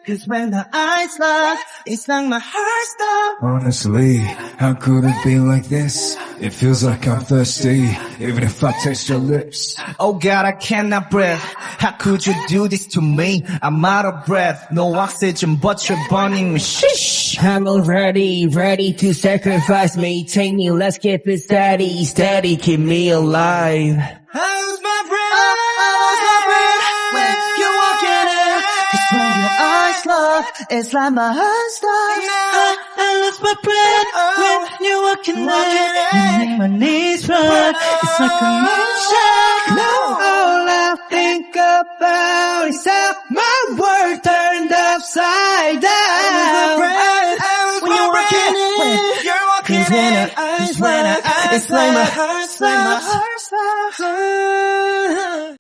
Cause when the eyes lock, it's like my heart stops. Honestly, how could it be like this? It feels like I'm thirsty, even if I taste your lips. Oh God, I cannot breathe. How could you do this to me? I'm out of breath. No oxygen, but you're burning me. Sheesh. I'm already ready to sacrifice me. Take me, let's keep it steady, steady, keep me alive. I lose my breath when you walk in it. Cause when your eyes lock, it's like my heart stops. I lose my breath when you walk in it. You make my knees run. It's like a moonshot. Now all I think about is how my world turned upside down. When you walk in it, cause when your eyes lock, it's like my heart